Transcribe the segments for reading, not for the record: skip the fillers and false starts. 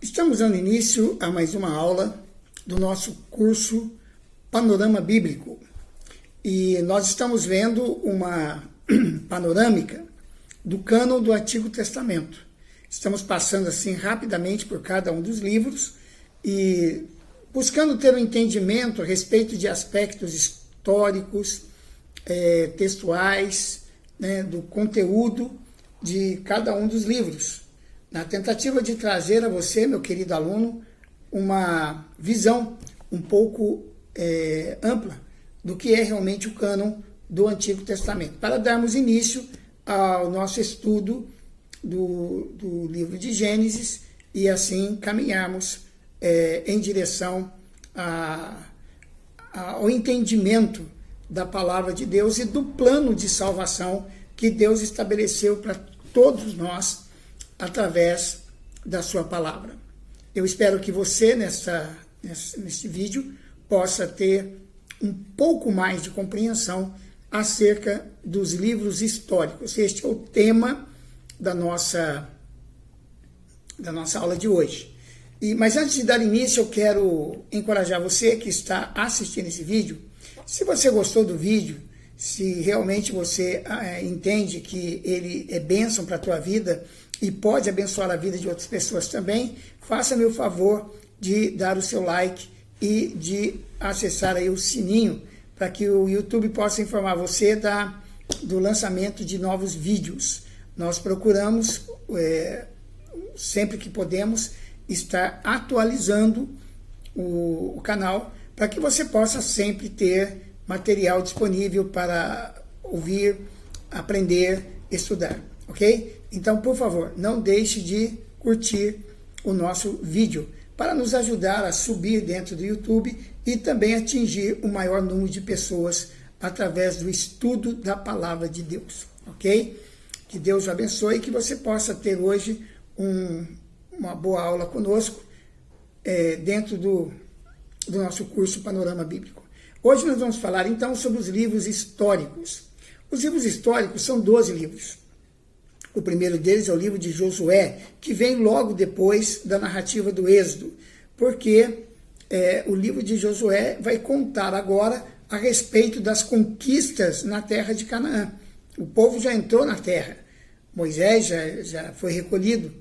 Estamos dando início a mais uma aula do nosso curso Panorama Bíblico. E nós estamos vendo uma panorâmica do cânon do Antigo Testamento. Estamos passando assim rapidamente por cada um dos livros e buscando ter um entendimento a respeito de aspectos históricos, textuais, do conteúdo de cada um dos livros, na tentativa de trazer a você, meu querido aluno, uma visão um pouco ampla do que é realmente o cânon do Antigo Testamento, para darmos início ao nosso estudo do livro de Gênesis e assim caminharmos em direção ao entendimento da palavra de Deus e do plano de salvação que Deus estabeleceu para todos nós através da sua palavra. Eu espero que você, neste vídeo, possa ter um pouco mais de compreensão acerca dos livros históricos. Este é o tema da nossa aula de hoje. Mas antes de dar início, eu quero encorajar você que está assistindo esse vídeo. Se você gostou do vídeo, se realmente você entende que ele é bênção para a tua vida e pode abençoar a vida de outras pessoas também, faça-me o favor de dar o seu like e de acessar aí o sininho para que o YouTube possa informar você do lançamento de novos vídeos. Nós procuramos, sempre que podemos, estar atualizando o canal para que você possa sempre ter material disponível para ouvir, aprender, estudar, ok? Então, por favor, não deixe de curtir o nosso vídeo para nos ajudar a subir dentro do YouTube e também atingir o maior número de pessoas através do estudo da Palavra de Deus, ok? Que Deus o abençoe e que você possa ter hoje uma boa aula conosco dentro do nosso curso Panorama Bíblico. Hoje nós vamos falar então sobre os livros históricos. Os livros históricos são 12 livros. O primeiro deles é o livro de Josué, que vem logo depois da narrativa do Êxodo, porque o livro de Josué vai contar agora a respeito das conquistas na terra de Canaã. O povo já entrou na terra, Moisés já foi recolhido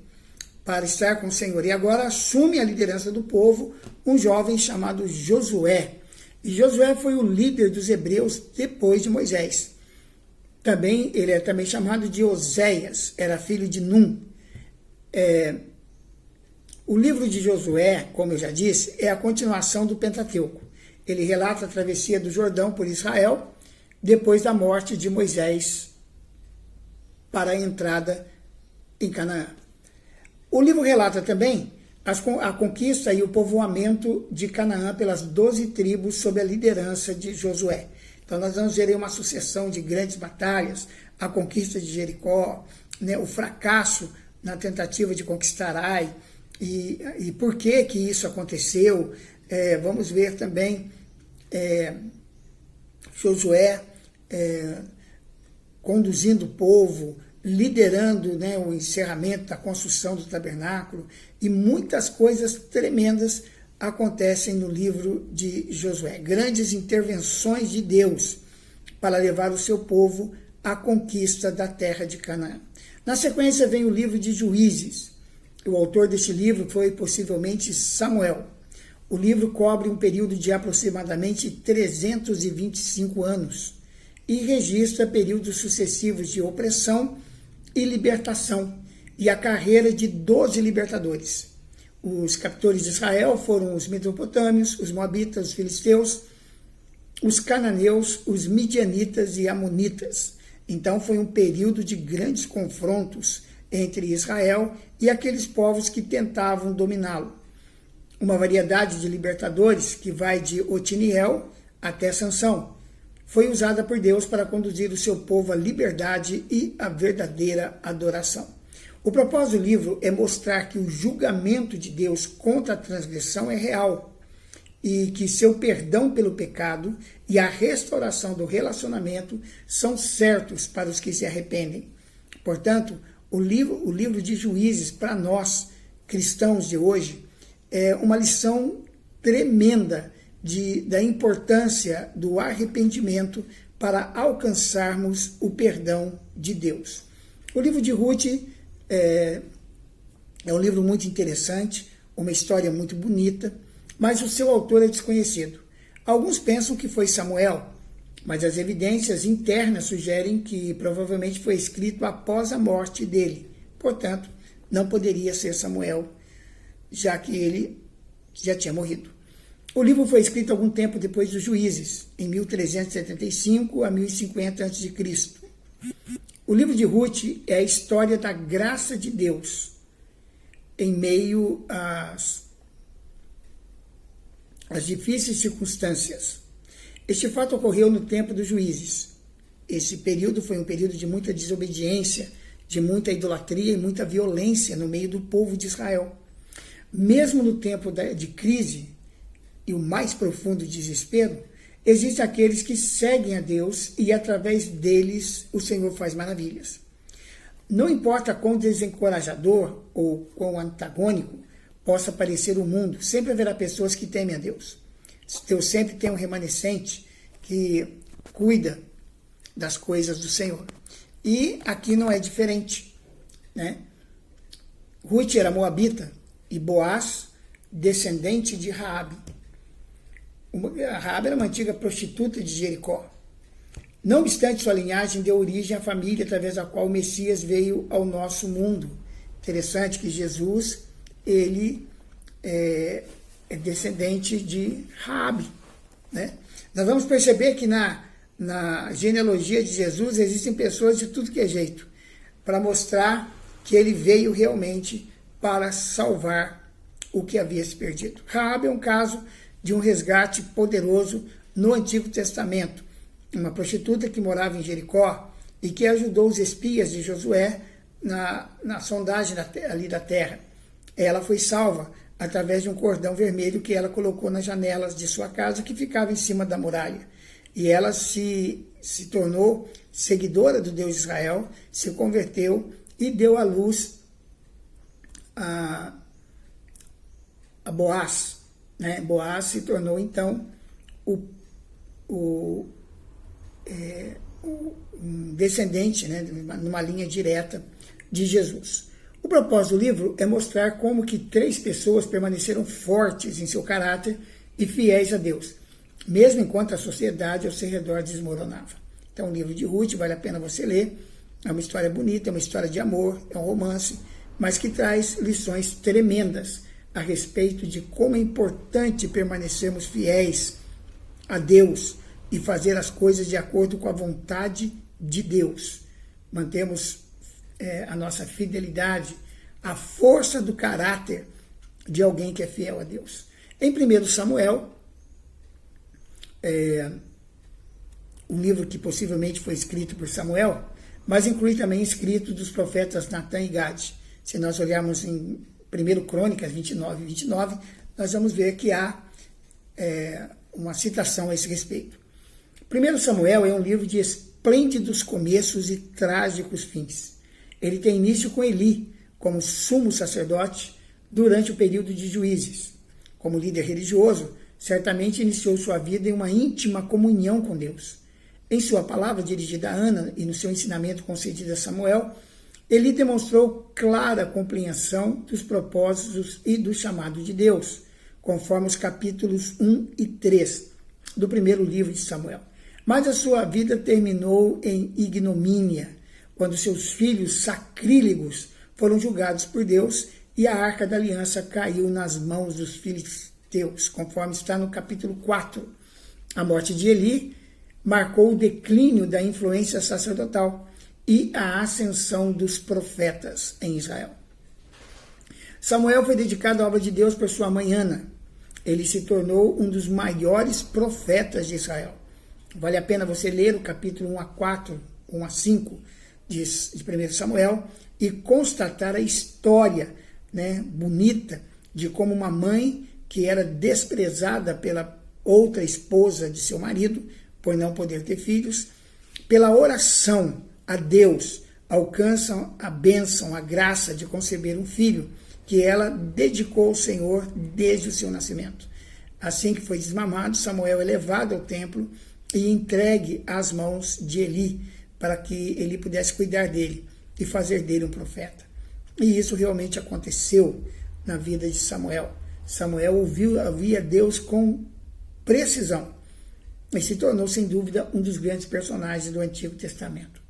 para estar com o Senhor, e agora assume a liderança do povo um jovem chamado Josué. E Josué foi o líder dos hebreus depois de Moisés. Ele é também chamado de Oséias, era filho de Num. O livro de Josué, como eu já disse, é a continuação do Pentateuco. Ele relata a travessia do Jordão por Israel, depois da morte de Moisés para a entrada em Canaã. O livro relata também a conquista e o povoamento de Canaã pelas 12 tribos sob a liderança de Josué. Então nós vamos ver aí uma sucessão de grandes batalhas, a conquista de Jericó, o fracasso na tentativa de conquistar Ai, e por que isso aconteceu. Vamos ver também Josué conduzindo o povo, liderando o encerramento da construção do tabernáculo, e muitas coisas tremendas acontecem no livro de Josué. Grandes intervenções de Deus para levar o seu povo à conquista da terra de Canaã. Na sequência vem o livro de Juízes. O autor deste livro foi possivelmente Samuel. O livro cobre um período de aproximadamente 325 anos e registra períodos sucessivos de opressão e libertação, e a carreira de 12 libertadores. Os captores de Israel foram os mesopotâmios, os moabitas, os filisteus, os cananeus, os midianitas e amonitas. Então foi um período de grandes confrontos entre Israel e aqueles povos que tentavam dominá-lo. Uma variedade de libertadores que vai de Otiniel até Sansão foi usada por Deus para conduzir o seu povo à liberdade e à verdadeira adoração. O propósito do livro é mostrar que o julgamento de Deus contra a transgressão é real e que seu perdão pelo pecado e a restauração do relacionamento são certos para os que se arrependem. Portanto, o livro de Juízes, para nós cristãos de hoje é uma lição tremenda da importância do arrependimento para alcançarmos o perdão de Deus. O livro de Ruth é um livro muito interessante, uma história muito bonita, mas o seu autor é desconhecido. Alguns pensam que foi Samuel, mas as evidências internas sugerem que provavelmente foi escrito após a morte dele. Portanto, não poderia ser Samuel, já que ele já tinha morrido. O livro foi escrito algum tempo depois dos Juízes, em 1375 a 1050 a.C. O livro de Ruth é a história da graça de Deus em meio às difíceis circunstâncias. Este fato ocorreu no tempo dos Juízes. Esse período foi um período de muita desobediência, de muita idolatria e muita violência no meio do povo de Israel. Mesmo no tempo de crise e o mais profundo desespero, existem aqueles que seguem a Deus e através deles o Senhor faz maravilhas. Não importa quão desencorajador ou quão antagônico possa parecer o mundo, sempre haverá pessoas que temem a Deus. Deus sempre tem um remanescente que cuida das coisas do Senhor. E aqui não é diferente, né? Ruth era moabita e Boaz, descendente de Raabe. Raabe era uma antiga prostituta de Jericó. Não obstante, sua linhagem deu origem à família através da qual o Messias veio ao nosso mundo. Interessante que Jesus, ele é descendente de Raabe, né? Nós vamos perceber que na genealogia de Jesus existem pessoas de tudo que é jeito, para mostrar que ele veio realmente para salvar o que havia se perdido. Raabe é um caso de um resgate poderoso no Antigo Testamento. Uma prostituta que morava em Jericó e que ajudou os espias de Josué na sondagem ali da terra. Ela foi salva através de um cordão vermelho que ela colocou nas janelas de sua casa, que ficava em cima da muralha. E ela se tornou seguidora do Deus de Israel, se converteu e deu à luz a Boaz, né? Boaz se tornou, então, um descendente, né, numa linha direta de Jesus. O propósito do livro é mostrar como que 3 pessoas permaneceram fortes em seu caráter e fiéis a Deus, mesmo enquanto a sociedade ao seu redor desmoronava. Então, o livro de Ruth vale a pena você ler. É uma história bonita, é uma história de amor, é um romance, mas que traz lições tremendas a respeito de como é importante permanecermos fiéis a Deus e fazer as coisas de acordo com a vontade de Deus. Mantemos a nossa fidelidade, a força do caráter de alguém que é fiel a Deus. Em 1 Samuel, um livro que possivelmente foi escrito por Samuel, mas inclui também escrito dos profetas Natã e Gade. Se nós olharmos em 1 Crônicas 29 e 29, nós vamos ver que há uma citação a esse respeito. 1 Samuel é um livro de esplêndidos começos e trágicos fins. Ele tem início com Eli, como sumo sacerdote, durante o período de Juízes. Como líder religioso, certamente iniciou sua vida em uma íntima comunhão com Deus. Em sua palavra dirigida a Ana e no seu ensinamento concedido a Samuel, Eli demonstrou clara compreensão dos propósitos e do chamado de Deus, conforme os capítulos 1 e 3 do primeiro livro de Samuel. Mas a sua vida terminou em ignomínia, quando seus filhos sacrílegos foram julgados por Deus e a Arca da Aliança caiu nas mãos dos filisteus, conforme está no capítulo 4. A morte de Eli marcou o declínio da influência sacerdotal e a ascensão dos profetas em Israel. Samuel foi dedicado à obra de Deus por sua mãe Ana. Ele se tornou um dos maiores profetas de Israel. Vale a pena você ler o capítulo 1 a 4, 1 a 5 de 1 Samuel e constatar a história, né, bonita de como uma mãe que era desprezada pela outra esposa de seu marido, por não poder ter filhos, pela oração a Deus, alcançam a bênção, a graça de conceber um filho, que ela dedicou ao Senhor desde o seu nascimento. Assim que foi desmamado, Samuel é levado ao templo e entregue às mãos de Eli, para que ele pudesse cuidar dele e fazer dele um profeta. E isso realmente aconteceu na vida de Samuel. Samuel ouvia Deus com precisão e se tornou, sem dúvida, um dos grandes personagens do Antigo Testamento.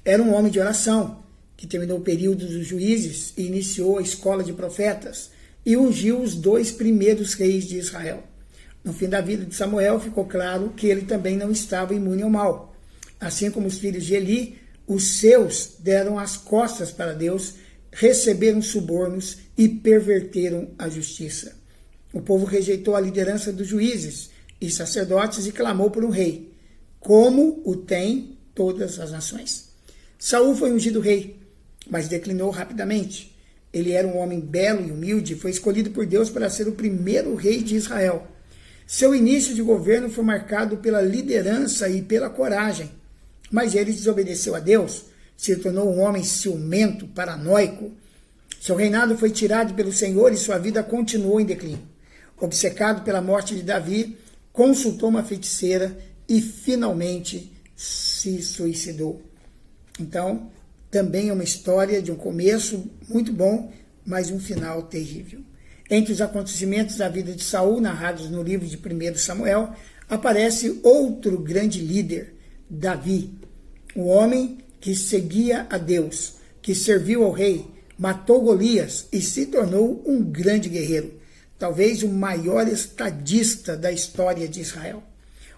Era um homem de oração, que terminou o período dos juízes e iniciou a escola de profetas e ungiu os 2 primeiros reis de Israel. No fim da vida de Samuel, ficou claro que ele também não estava imune ao mal. Assim como os filhos de Eli, os seus deram as costas para Deus, receberam subornos e perverteram a justiça. O povo rejeitou a liderança dos juízes e sacerdotes e clamou por um rei, como o tem todas as nações. Saul foi ungido rei, mas declinou rapidamente. Ele era um homem belo e humilde e foi escolhido por Deus para ser o primeiro rei de Israel. Seu início de governo foi marcado pela liderança e pela coragem, mas ele desobedeceu a Deus, se tornou um homem ciumento, paranoico. Seu reinado foi tirado pelo Senhor e sua vida continuou em declínio. Obcecado pela morte de Davi, consultou uma feiticeira e finalmente se suicidou. Então, também é uma história de um começo muito bom, mas um final terrível. Entre os acontecimentos da vida de Saul, narrados no livro de 1 Samuel, aparece outro grande líder, Davi, o homem que seguia a Deus, que serviu ao rei, matou Golias e se tornou um grande guerreiro, talvez o maior estadista da história de Israel.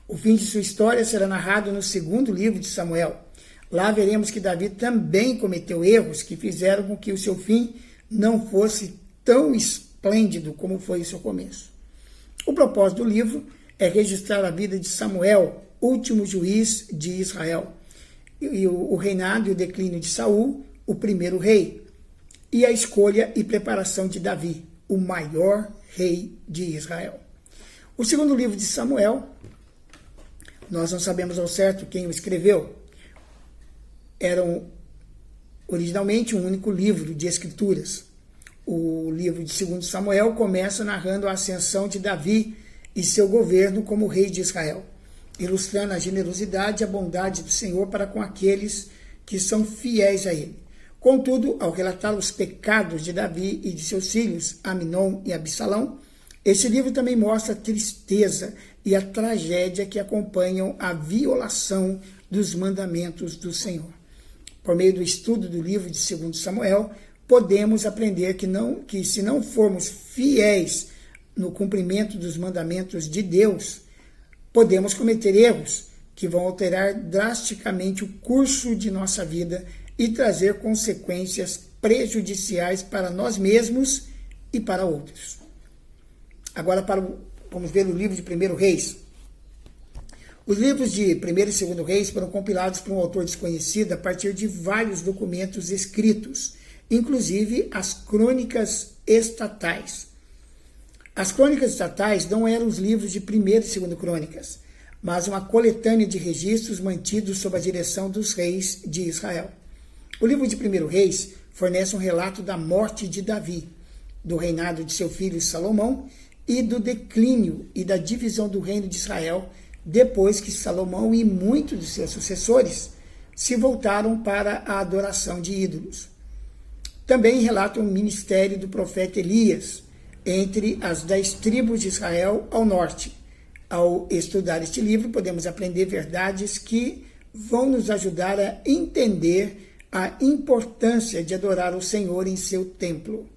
O fim de sua história será narrado no 2º livro de Samuel. Lá veremos que Davi também cometeu erros que fizeram com que o seu fim não fosse tão esplêndido como foi o seu começo. O propósito do livro é registrar a vida de Samuel, último juiz de Israel, e o reinado e o declínio de Saul, o primeiro rei, e a escolha e preparação de Davi, o maior rei de Israel. O 2º livro de Samuel, nós não sabemos ao certo quem o escreveu. Era originalmente um único livro de escrituras. O livro de 2 Samuel começa narrando a ascensão de Davi e seu governo como rei de Israel, ilustrando a generosidade e a bondade do Senhor para com aqueles que são fiéis a ele. Contudo, ao relatar os pecados de Davi e de seus filhos, Aminon e Absalão, esse livro também mostra a tristeza e a tragédia que acompanham a violação dos mandamentos do Senhor. Por meio do estudo do livro de 2 Samuel, podemos aprender que se não formos fiéis no cumprimento dos mandamentos de Deus, podemos cometer erros que vão alterar drasticamente o curso de nossa vida e trazer consequências prejudiciais para nós mesmos e para outros. Agora vamos ver o livro de 1 Reis. Os livros de 1 e 2 Reis foram compilados por um autor desconhecido a partir de vários documentos escritos, inclusive as crônicas estatais. As crônicas estatais não eram os livros de 1 e 2 Crônicas, mas uma coletânea de registros mantidos sob a direção dos reis de Israel. O livro de 1 Reis fornece um relato da morte de Davi, do reinado de seu filho Salomão e do declínio e da divisão do reino de Israel depois que Salomão e muitos de seus sucessores se voltaram para a adoração de ídolos. Também relata o ministério do profeta Elias entre as 10 tribos de Israel ao norte. Ao estudar este livro, podemos aprender verdades que vão nos ajudar a entender a importância de adorar o Senhor em seu templo.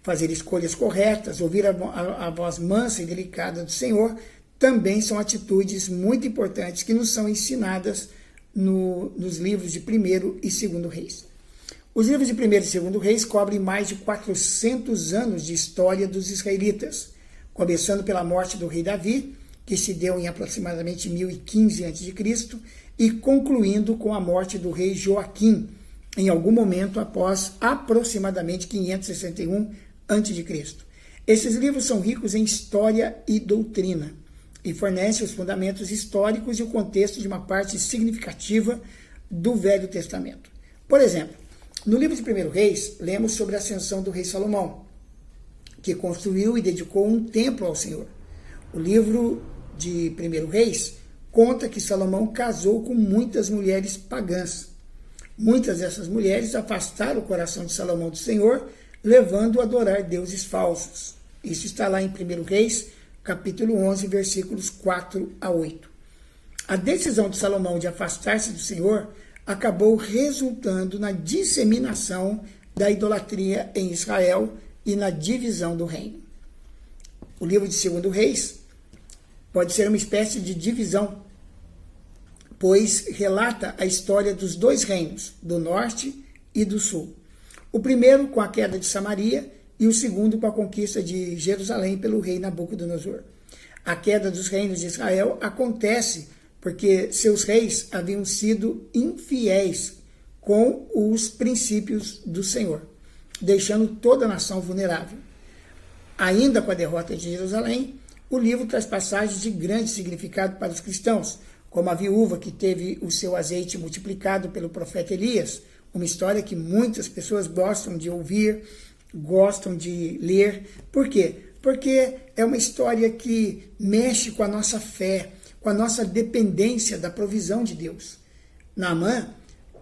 Fazer escolhas corretas, ouvir a voz mansa e delicada do Senhor, também são atitudes muito importantes que nos são ensinadas nos livros de 1 e 2 Reis. Os livros de 1 e 2 Reis cobrem mais de 400 anos de história dos israelitas, começando pela morte do rei Davi, que se deu em aproximadamente 1015 a.C., e concluindo com a morte do rei Joaquim, em algum momento após aproximadamente 561 a.C. Esses livros são ricos em história e doutrina, e fornecem os fundamentos históricos e o contexto de uma parte significativa do Velho Testamento. Por exemplo, No livro de 1 Reis, lemos sobre a ascensão do rei Salomão, que construiu e dedicou um templo ao Senhor. O livro de 1 Reis conta que Salomão casou com muitas mulheres pagãs. Muitas dessas mulheres afastaram o coração de Salomão do Senhor, levando-o a adorar deuses falsos. Isso está lá em 1 Reis, capítulo 11, versículos 4 a 8. A decisão de Salomão de afastar-se do Senhor acabou resultando na disseminação da idolatria em Israel e na divisão do reino. O livro de 2 Reis pode ser uma espécie de divisão, pois relata a história dos dois reinos, do norte e do sul. O primeiro com a queda de Samaria e o segundo com a conquista de Jerusalém pelo rei Nabucodonosor. A queda dos reinos de Israel acontece porque seus reis haviam sido infiéis com os princípios do Senhor, deixando toda a nação vulnerável. Ainda com a derrota de Jerusalém, o livro traz passagens de grande significado para os cristãos, como a viúva que teve o seu azeite multiplicado pelo profeta Elias, uma história que muitas pessoas gostam de ouvir, gostam de ler. Por quê? Porque é uma história que mexe com a nossa fé, com a nossa dependência da provisão de Deus. Naamã,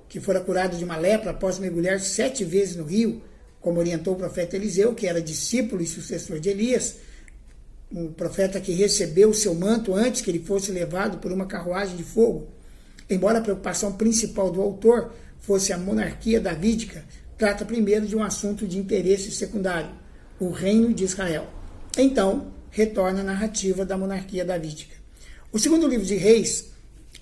que fora curado de uma lepra após mergulhar 7 vezes no rio, como orientou o profeta Eliseu, que era discípulo e sucessor de Elias, um profeta que recebeu o seu manto antes que ele fosse levado por uma carruagem de fogo. Embora a preocupação principal do autor fosse a monarquia davídica, trata primeiro de um assunto de interesse secundário, o reino de Israel. Então, retorna a narrativa da monarquia davídica. O segundo livro de Reis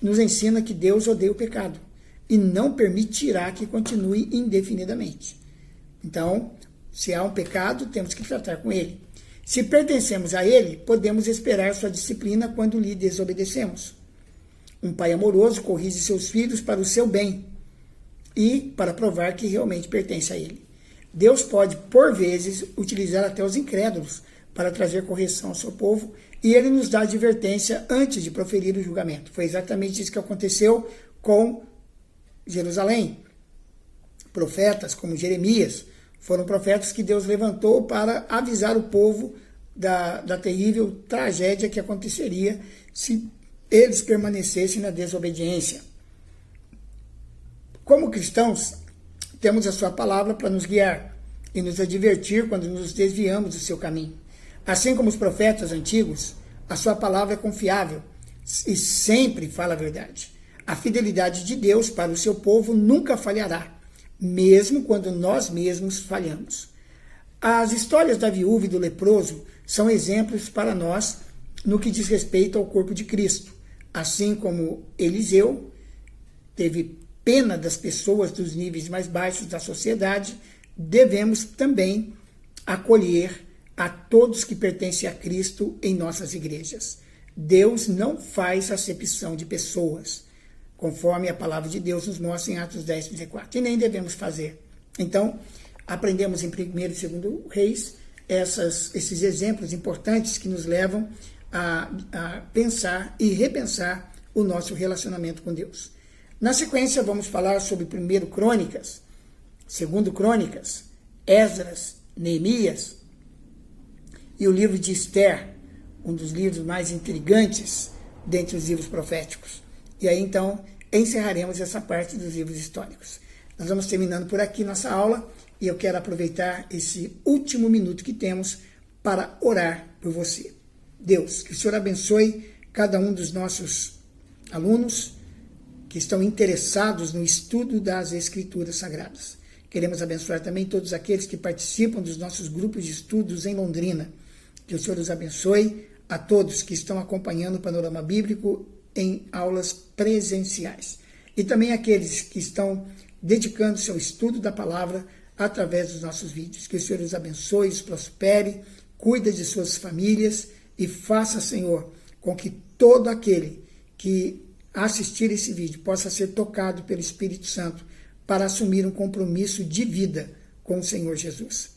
nos ensina que Deus odeia o pecado e não permitirá que continue indefinidamente. Então, se há um pecado, temos que tratar com ele. Se pertencemos a ele, podemos esperar sua disciplina quando lhe desobedecemos. Um pai amoroso corrige seus filhos para o seu bem e para provar que realmente pertence a ele. Deus pode, por vezes, utilizar até os incrédulos para trazer correção ao seu povo, e ele nos dá advertência antes de proferir o julgamento. Foi exatamente isso que aconteceu com Jerusalém. Profetas como Jeremias foram profetas que Deus levantou para avisar o povo da terrível tragédia que aconteceria se eles permanecessem na desobediência. Como cristãos, temos a sua palavra para nos guiar e nos advertir quando nos desviamos do seu caminho. Assim como os profetas antigos, a sua palavra é confiável e sempre fala a verdade. A fidelidade de Deus para o seu povo nunca falhará, mesmo quando nós mesmos falhamos. As histórias da viúva e do leproso são exemplos para nós no que diz respeito ao corpo de Cristo. Assim como Eliseu teve pena das pessoas dos níveis mais baixos da sociedade, devemos também acolher a todos que pertencem a Cristo em nossas igrejas. Deus não faz acepção de pessoas, conforme a palavra de Deus nos mostra em Atos 10, 34, e nem devemos fazer. Então, aprendemos em 1 e 2 Reis esses exemplos importantes que nos levam a pensar e repensar o nosso relacionamento com Deus. Na sequência, vamos falar sobre 1 Crônicas, 2 Crônicas, Esdras, Neemias e o livro de Esther, um dos livros mais intrigantes dentre os livros proféticos. E aí, então, encerraremos essa parte dos livros históricos. Nós vamos terminando por aqui nossa aula e eu quero aproveitar esse último minuto que temos para orar por você. Deus, que o Senhor abençoe cada um dos nossos alunos que estão interessados no estudo das Escrituras Sagradas. Queremos abençoar também todos aqueles que participam dos nossos grupos de estudos em Londrina. Que o Senhor os abençoe, a todos que estão acompanhando o Panorama Bíblico em aulas presenciais. E também aqueles que estão dedicando seu estudo da palavra através dos nossos vídeos. Que o Senhor os abençoe, os prospere, cuide de suas famílias e faça, Senhor, com que todo aquele que assistir esse vídeo possa ser tocado pelo Espírito Santo para assumir um compromisso de vida com o Senhor Jesus.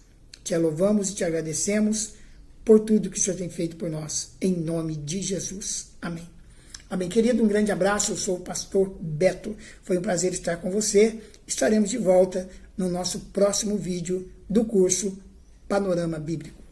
Te louvamos e te agradecemos por tudo que o Senhor tem feito por nós, em nome de Jesus. Amém. Amém. Querido, um grande abraço, eu sou o pastor Beto. Foi um prazer estar com você. Estaremos de volta no nosso próximo vídeo do curso Panorama Bíblico.